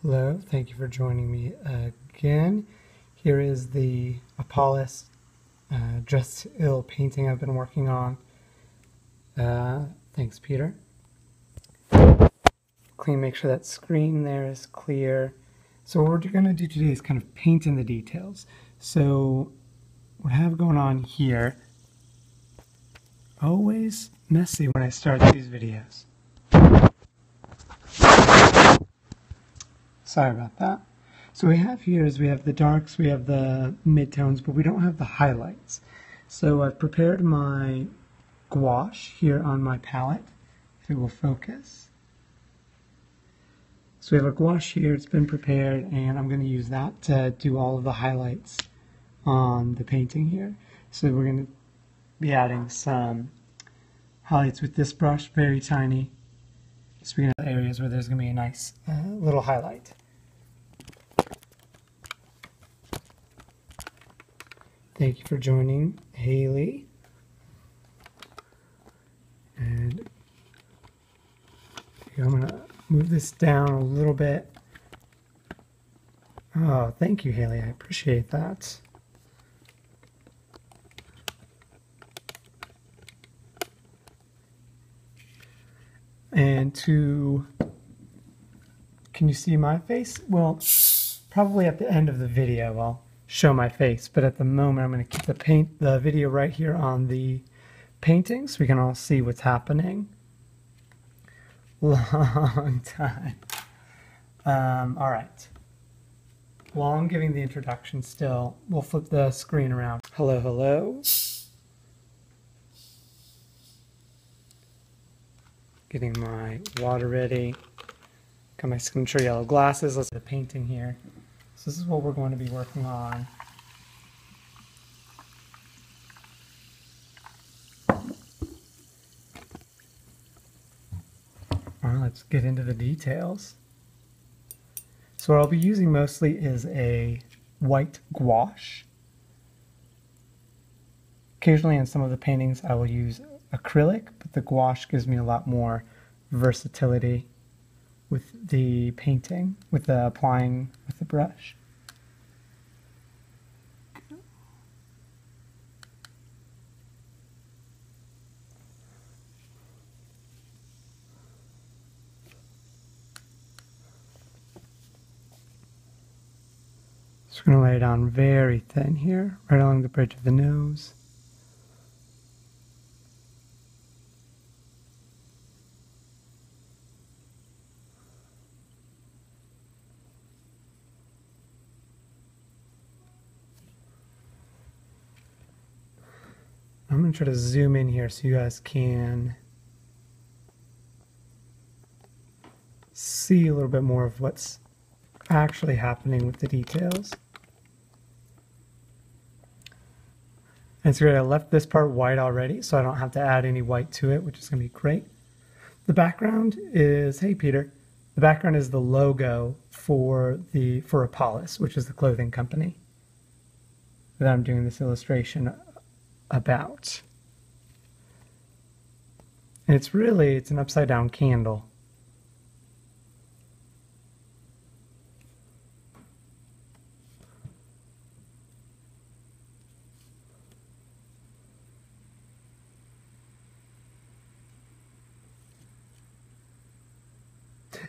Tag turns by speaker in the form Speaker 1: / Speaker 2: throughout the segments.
Speaker 1: Hello, thank you for joining me again. Here is the Apolis Dressed Ill painting I've been working on. Thanks, Peter. Make sure that screen there is clear. So what we're going to do today is kind of paint in the details. So what I have going on here, always messy when I start these videos. Sorry about that. So what we have here is we have the darks, we have the midtones, but we don't have the highlights. So I've prepared my gouache here on my palette, if it will focus. So we have a gouache here, it's been prepared, and I'm going to use that to do all of the highlights on the painting here. So we're going to be adding some highlights with this brush, very tiny. Speaking of areas where there's going to be a nice little highlight. Thank you for joining, Haley. And I'm going to move this down a little bit. Oh, thank you, Haley. I appreciate that. And can you see my face? Well, probably at the end of the video I'll show my face, but at the moment I'm going to keep the video right here on the painting so we can all see what's happening. Long time. All right. While I'm giving the introduction still, we'll flip the screen around. Hello, hello. Getting my water ready. Got my signature yellow glasses. Let's do the painting here. So this is what we're going to be working on. All right, let's get into the details. So what I'll be using mostly is a white gouache. Occasionally in some of the paintings I will use acrylic, but the gouache gives me a lot more versatility with the painting, with the applying with the brush. So we're going to lay it down very thin here, right along the bridge of the nose. I'm going to try to zoom in here so you guys can see a little bit more of what's actually happening with the details. And so I left this part white already, so I don't have to add any white to it, which is going to be great. The background is, hey Peter, the background is the logo for Apolis, which is the clothing company that I'm doing this illustration about. And it's an upside down candle.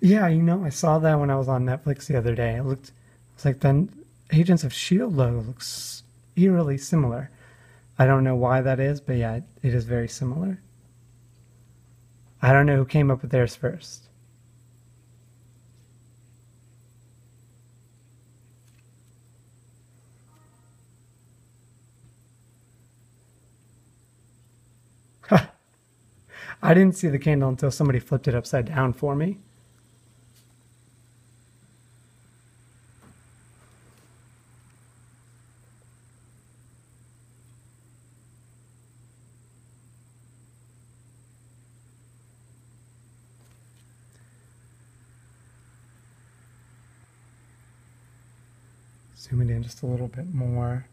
Speaker 1: Yeah, I saw that when I was on Netflix the other day. It was like the Agents of S.H.I.E.L.D. logo looks eerily similar. I don't know why that is, but yeah, it is very similar. I don't know who came up with theirs first. I didn't see the candle until somebody flipped it upside down for me. Zoom it in just a little bit more.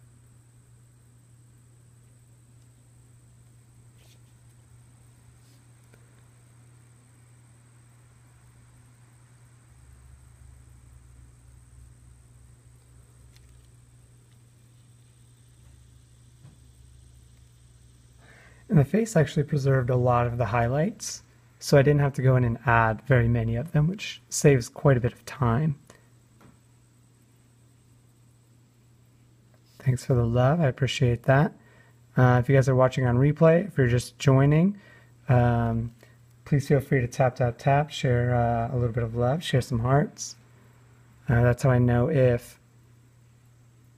Speaker 1: And the face actually preserved a lot of the highlights, so I didn't have to go in and add very many of them, which saves quite a bit of time. Thanks for the love. I appreciate that. If you guys are watching on replay, if you're just joining, please feel free to tap, tap, tap, share a little bit of love, share some hearts. That's how I know if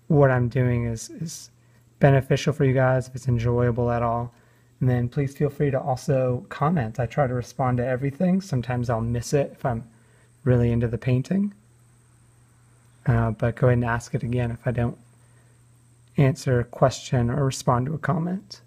Speaker 1: what I'm doing is beneficial for you guys, if it's enjoyable at all. And then please feel free to also comment. I try to respond to everything. Sometimes I'll miss it if I'm really into the painting. But go ahead and ask it again if I don't answer a question or respond to a comment.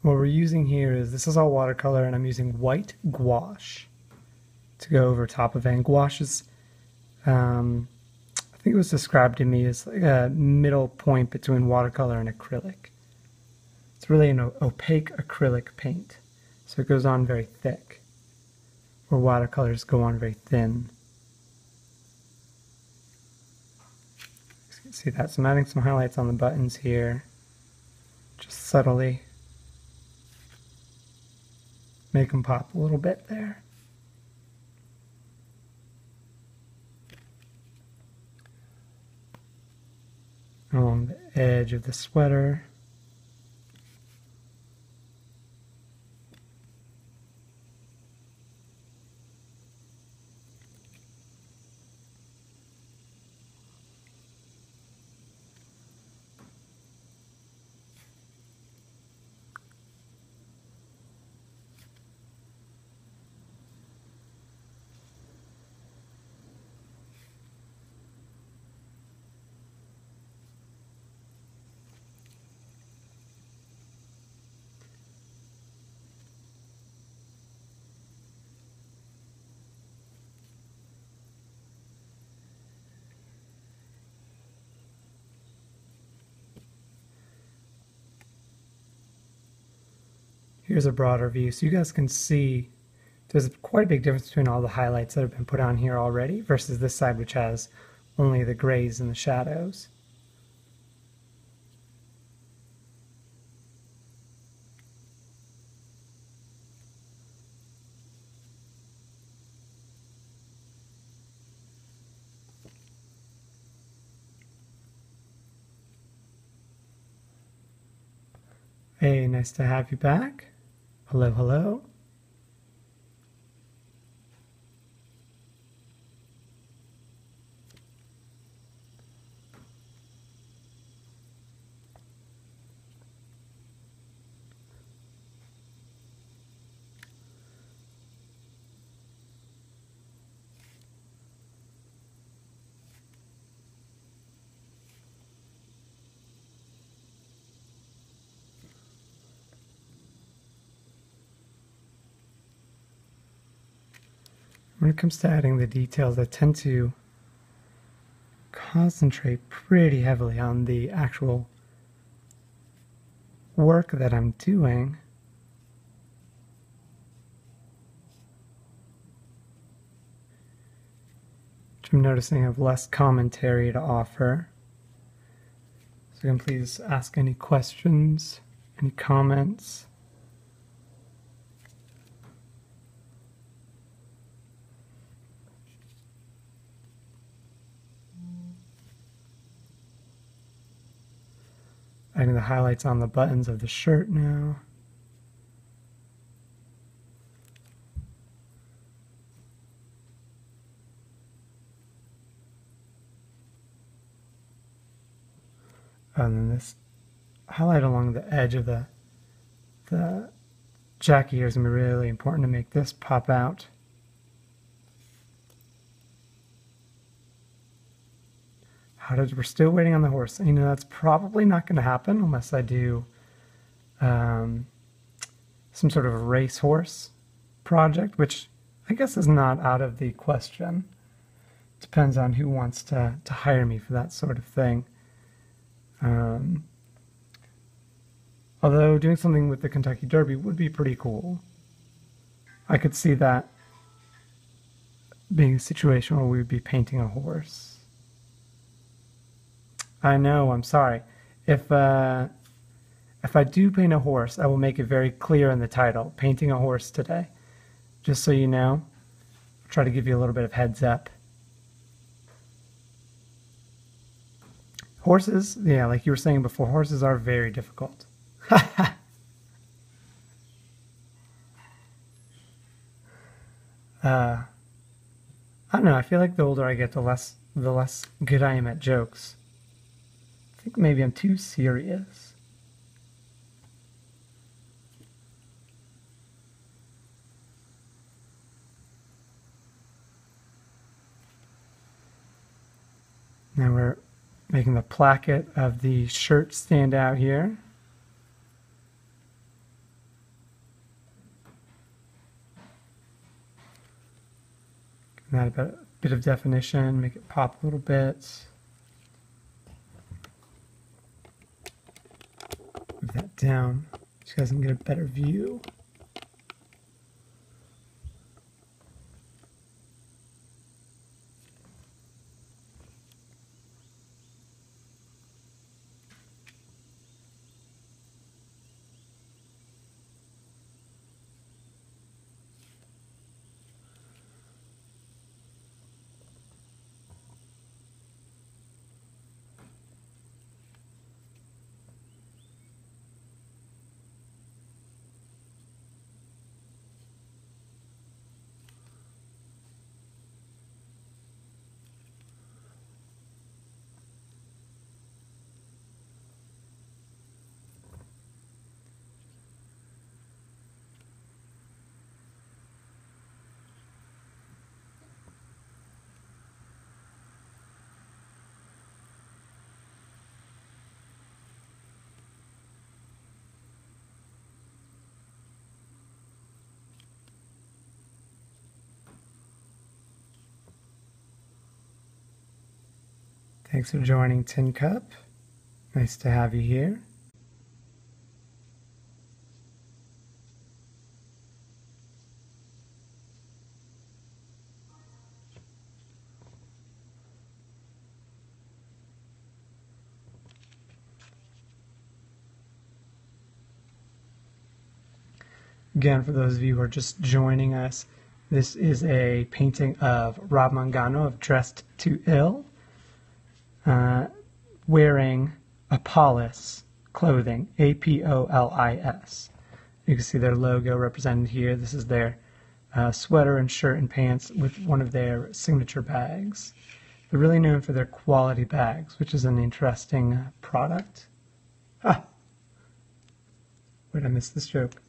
Speaker 1: What we're using here is, this is all watercolor, and I'm using white gouache to go over top of it. And gouache is, I think it was described to me as like a middle point between watercolor and acrylic. It's really an opaque acrylic paint, so it goes on very thick, where watercolors go on very thin. You can see that. So I'm adding some highlights on the buttons here, just subtly. Make them pop a little bit there. Along the edge of the sweater. Here's a broader view, so you guys can see there's quite a big difference between all the highlights that have been put on here already versus this side, which has only the grays and the shadows. Hey, nice to have you back. Hello, hello. When it comes to adding the details, I tend to concentrate pretty heavily on the actual work that I'm doing. Which I'm noticing I have less commentary to offer. So you can please ask any questions, any comments. Adding the highlights on the buttons of the shirt now. And then this highlight along the edge of the jacket here is going to be really important to make this pop out. We're still waiting on the horse. You know, that's probably not going to happen unless I do some sort of a racehorse project, which I guess is not out of the question. Depends on who wants to hire me for that sort of thing. Although doing something with the Kentucky Derby would be pretty cool. I could see that being a situation where we would be painting a horse. I know, I'm sorry. If I do paint a horse, I will make it very clear in the title, painting a horse today. Just so you know, I'll try to give you a little bit of heads up. Horses, yeah, like you were saying before, horses are very difficult. I don't know, I feel like the older I get, the less good I am at jokes. I think maybe I'm too serious. Now we're making the placket of the shirt stand out here. Add a bit of definition, make it pop a little bit. Move that down so you guys can get a better view. Thanks for joining Tin Cup. Nice to have you here. Again, for those of you who are just joining us, this is a painting of Rob Mangano of Dressed to Ill, wearing Apolis clothing, Apolis. You can see their logo represented here. This is their sweater and shirt and pants with one of their signature bags. They're really known for their quality bags, which is an interesting product. Ah! Where'd I miss this joke?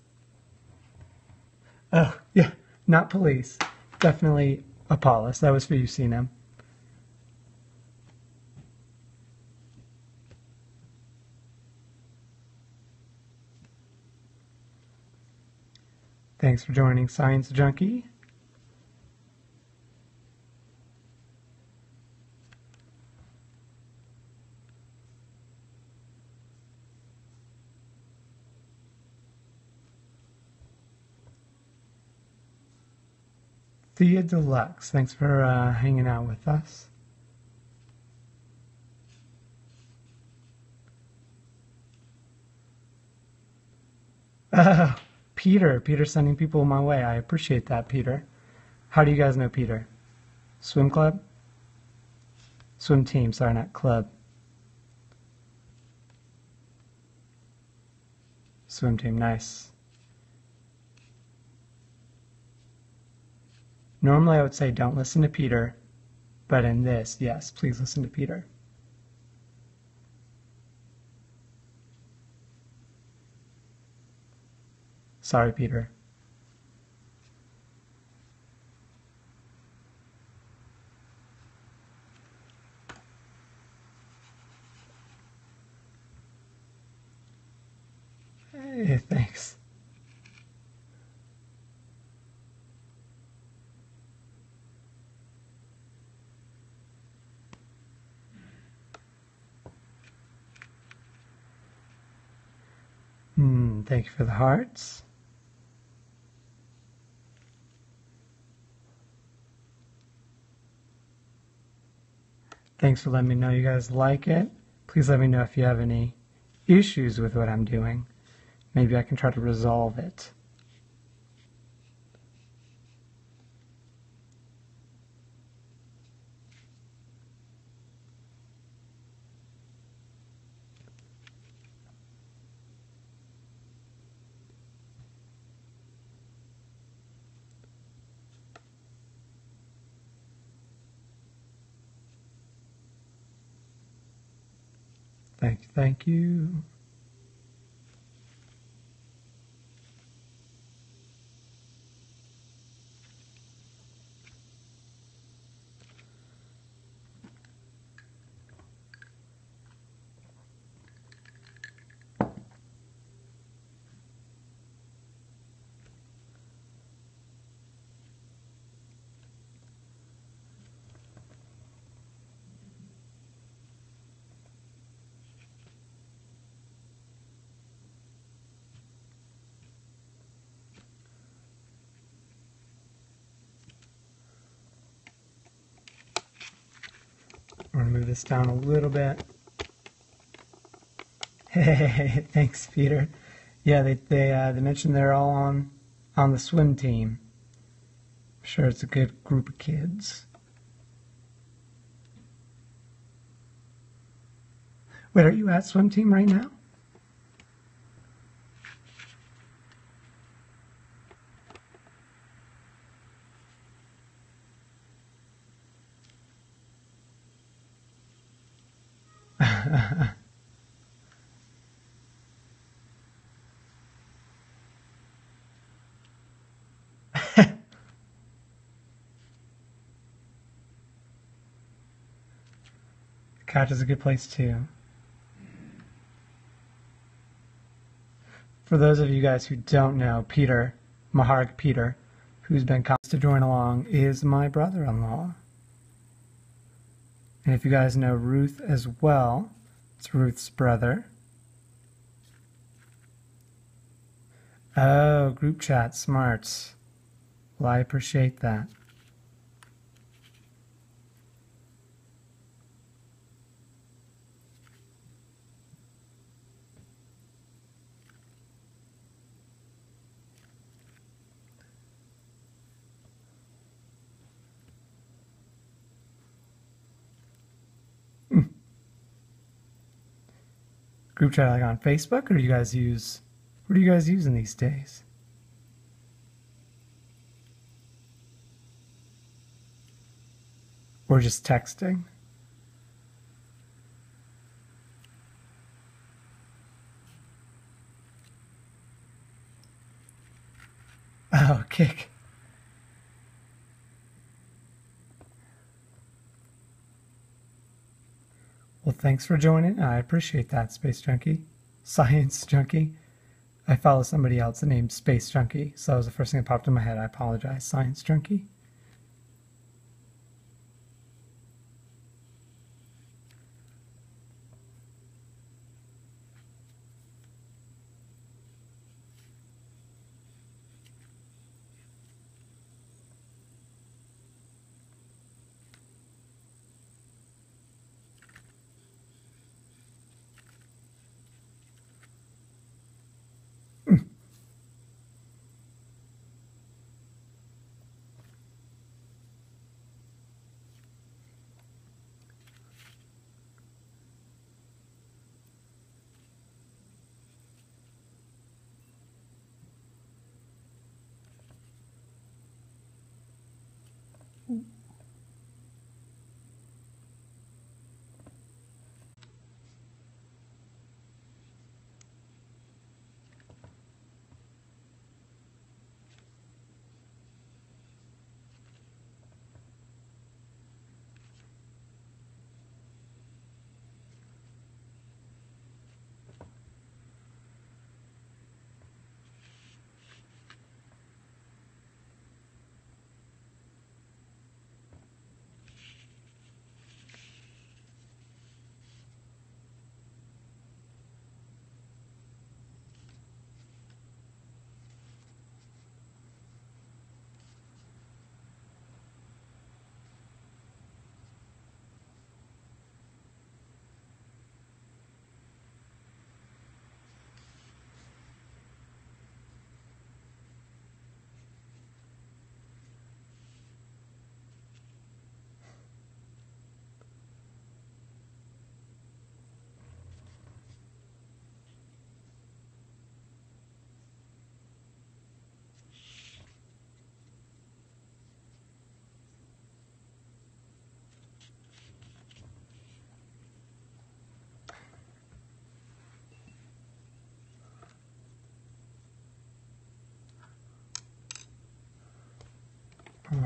Speaker 1: Oh, yeah, not police. Definitely Apolis. That was for you, CNM. Thanks for joining Science Junkie. Thea Deluxe, thanks for hanging out with us. Peter sending people my way. I appreciate that, Peter. How do you guys know Peter? Swim club? Swim team, sorry, not club. Swim team, nice. Normally I would say don't listen to Peter, but in this, yes, please listen to Peter. Sorry, Peter. Hey, thanks. Thank you for the hearts. Thanks for letting me know you guys like it. Please let me know if you have any issues with what I'm doing. Maybe I can try to resolve it. Thank you, thank you. I'm going to move this down a little bit. Hey, thanks, Peter. Yeah, they mentioned they're all on the swim team. I'm sure it's a good group of kids. Wait, are you at swim team right now? Couch is a good place too. For those of you guys who don't know, Peter, Maharg Peter, who's been asked to join along, is my brother-in-law. And if you guys know Ruth as well, it's Ruth's brother. Oh, group chat, smarts. Well, I appreciate that. Group chat like on Facebook, or do you guys use, what are you guys using these days? Or just texting? Oh, kick. Well, thanks for joining. I appreciate that, Space Junkie. Science Junkie. I follow somebody else named Space Junkie, so that was the first thing that popped in my head. I apologize. Science Junkie.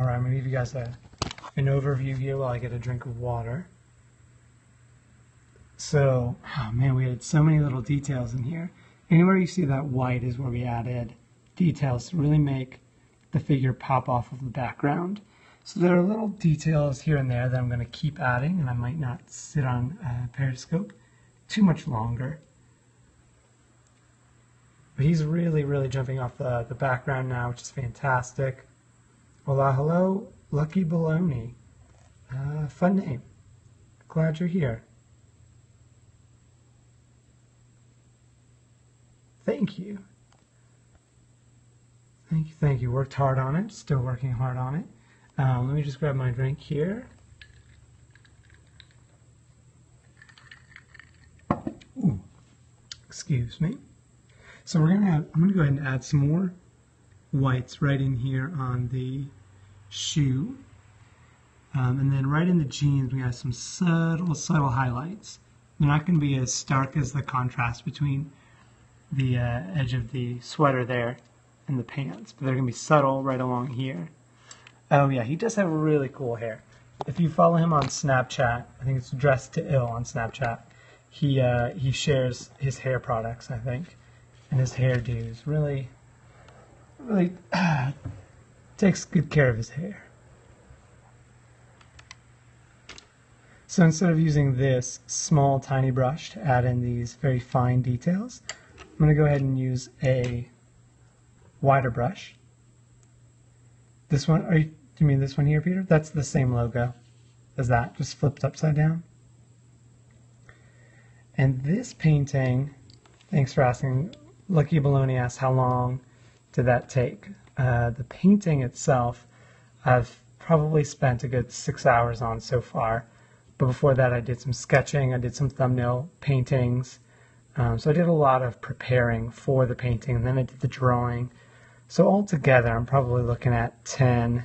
Speaker 1: All right, I'm going to give you guys an overview here while I get a drink of water. So, oh man, we had so many little details in here. Anywhere you see that white is where we added details to really make the figure pop off of the background. So there are little details here and there that I'm going to keep adding, and I might not sit on Periscope too much longer. But he's really, really jumping off the background now, which is fantastic. Hola, hello, Lucky Baloney. Fun name. Glad you're here. Thank you. Thank you, thank you. Worked hard on it. Still working hard on it. Let me just grab my drink here. Ooh. Excuse me. So I'm gonna go ahead and add some more whites right in here on the shoe. And then right in the jeans, we have some subtle highlights. They're not going to be as stark as the contrast between the edge of the sweater there and the pants, but they're going to be subtle right along here. Oh yeah, he does have really cool hair. If you follow him on Snapchat, I think it's Dressed to Ill on Snapchat, he shares his hair products, I think, and his hairdos. Really takes good care of his hair. So instead of using this small tiny brush to add in these very fine details, I'm going to go ahead and use a wider brush. This one, do you mean this one here, Peter? That's the same logo as that, just flipped upside down. And this painting, thanks for asking, Lucky Baloney asked how long did that take? The painting itself, I've probably spent a good 6 hours on so far. But before that, I did some sketching, I did some thumbnail paintings. So I did a lot of preparing for the painting, and then I did the drawing. So altogether, I'm probably looking at 10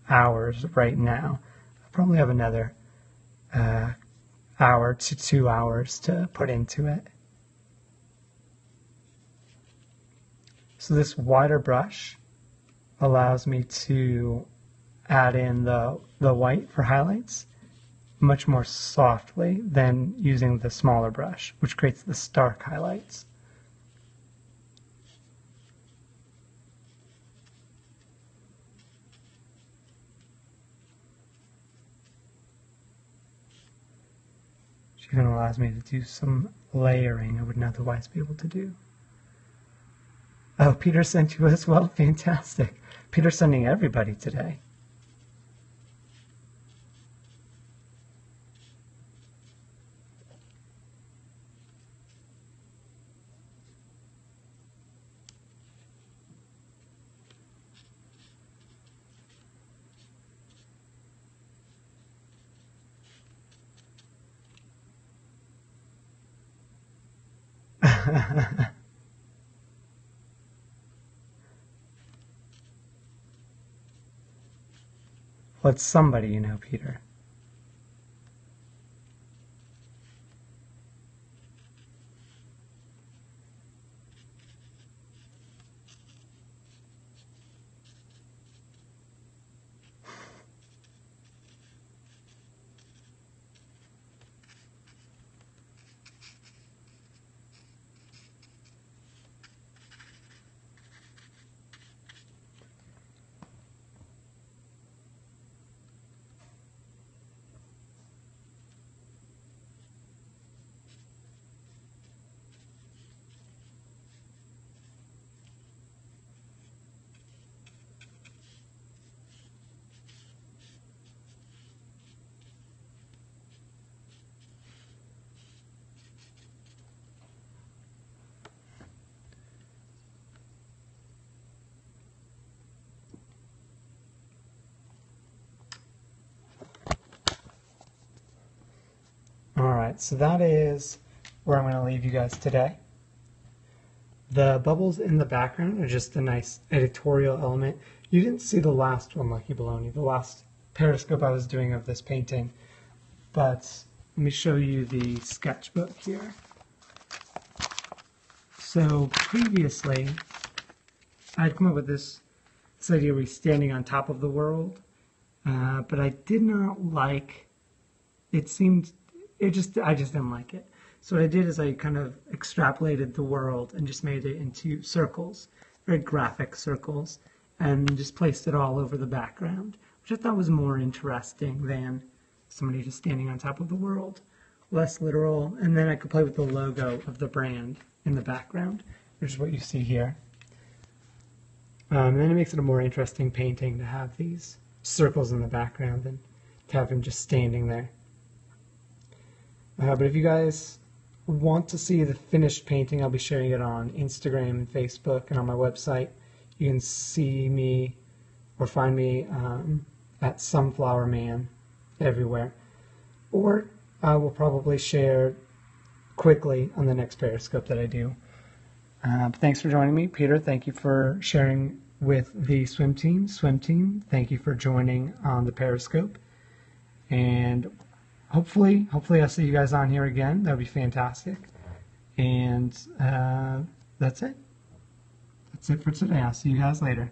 Speaker 1: hours right now. I probably have another hour to 2 hours to put into it. So this wider brush allows me to add in the white for highlights much more softly than using the smaller brush, which creates the stark highlights. Which even allows me to do some layering I wouldn't otherwise be able to do. Oh, Peter sent you as well? Fantastic. Peter's sending everybody today. Well, it's somebody, you know, Peter. Alright, so that is where I'm going to leave you guys today. The bubbles in the background are just a nice editorial element. You didn't see the last one, Lucky Baloney, the last Periscope I was doing of this painting. But let me show you the sketchbook here. So previously, I'd come up with this idea where he's standing on top of the world, but I did not like, I just didn't like it. So what I did is I kind of extrapolated the world and just made it into circles, very graphic circles, and just placed it all over the background, which I thought was more interesting than somebody just standing on top of the world. Less literal, and then I could play with the logo of the brand in the background, which is what you see here. And then it makes it a more interesting painting to have these circles in the background than to have him just standing there. But if you guys want to see the finished painting, I'll be sharing it on Instagram and Facebook and on my website. You can see me or find me at Sunflowerman everywhere. Or I will probably share quickly on the next Periscope that I do. Thanks for joining me, Peter. Thank you for sharing with the swim team. Swim team, thank you for joining on the Periscope. And hopefully I'll see you guys on here again. That would be fantastic. And that's it. That's it for today. I'll see you guys later.